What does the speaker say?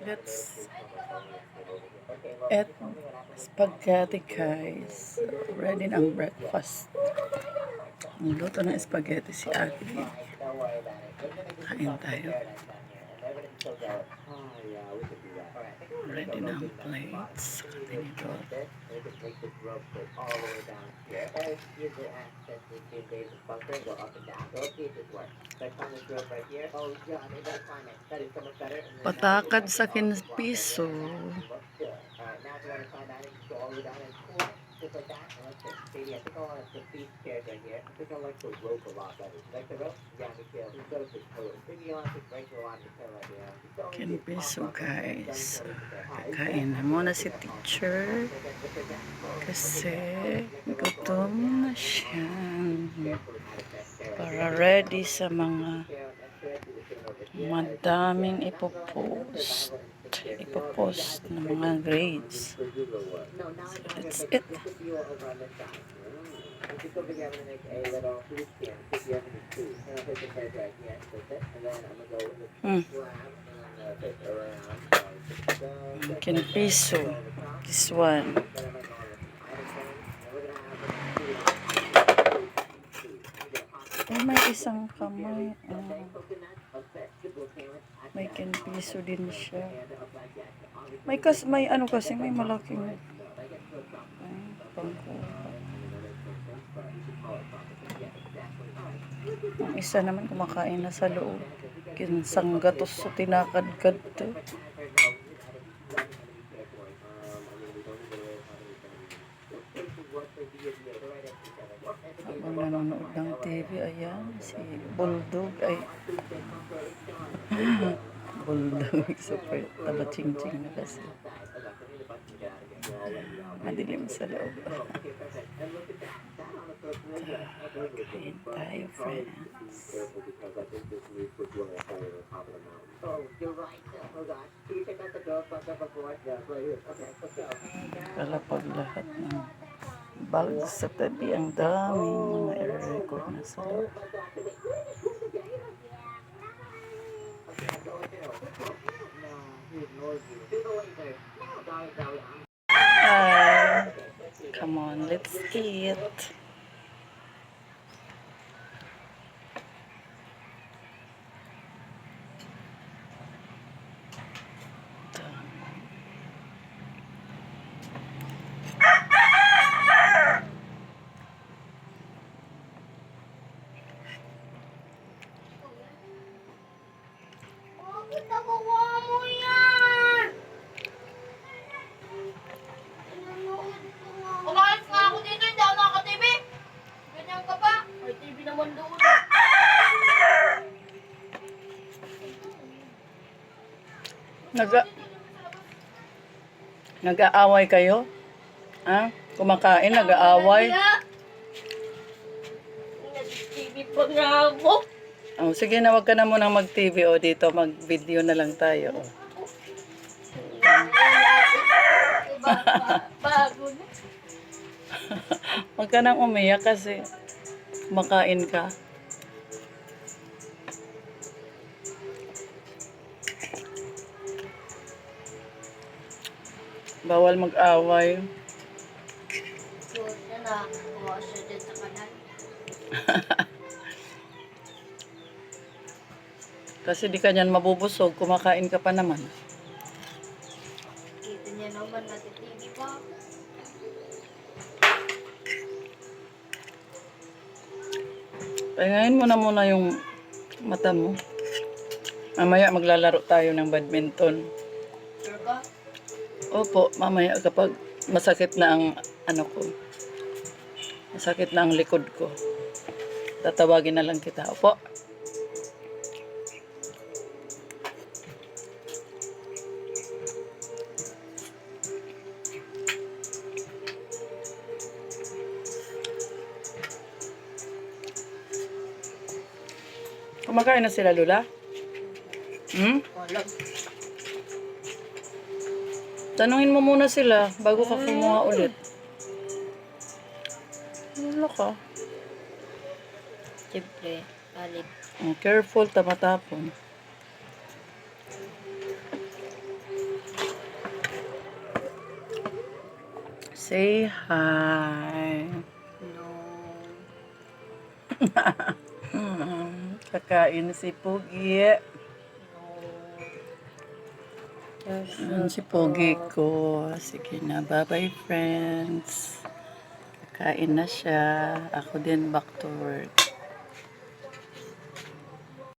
Let's eat spaghetti, guys. Ready na ang breakfast. Niluto ng spaghetti si Ate. Kain tayo. Ready na ang plates. Tinidor. Patakad sa 15 piso. Piso guys. Kakain na muna si teacher kasi gutom na siya para ready sa mga madaming ipopost na mga grades. So that's it. Piso. This one. May isang kamay. May piso din siya. May ano kasi may malaking pangkuha. Ang isa naman kumakain na sa loob. Kinsang gatos so tinakad-kad to. Habang nanonood ng TV, ayan, si Bulldog ay Bulldog, super taba-ching-ching na kasi. Madilim sa loob. Kain tayo, friends. Kalapag lahat ng bag sa tabi. Ang daming mga i-record na sa loob. Come on, let's eat. Umayos nga ako dito, hindi ako naka-TV. Ganyan ka pa. May TV naman doon. Nag-aaway kayo? Ha? Kumakain, nag-aaway? Nag-TV pa nga ako. Oh, sige na, wag ka na munang mag-TV o dito, mag-video na lang tayo. Bago na. Wag ka nang umiyak kasi kumakain ka. Bawal mag-away. Suot na na. Kuha siya dyan sa kanan. Kasi di ka niyan mabubusog, kumakain ka pa naman. Kita niya naman nati-TV pa. Pahingahin mo na muna yung mata mo. Mamaya maglalaro tayo ng badminton. Sure ka? Opo, mamaya kapag masakit na ang ano ko. Masakit na ang likod ko. Tatawagin na lang kita. Opo. Kumakain na sila, Lula? Wala. Tanungin mo muna sila bago ka kumuha ulit. Wala ka. Siyempre, alit. Careful, tamatapon. Say hi. No. Kakain na si Pogi. No. Ayan si Pogi ko. Sige na, bye-bye friends. Kakain na siya. Ako din back to work.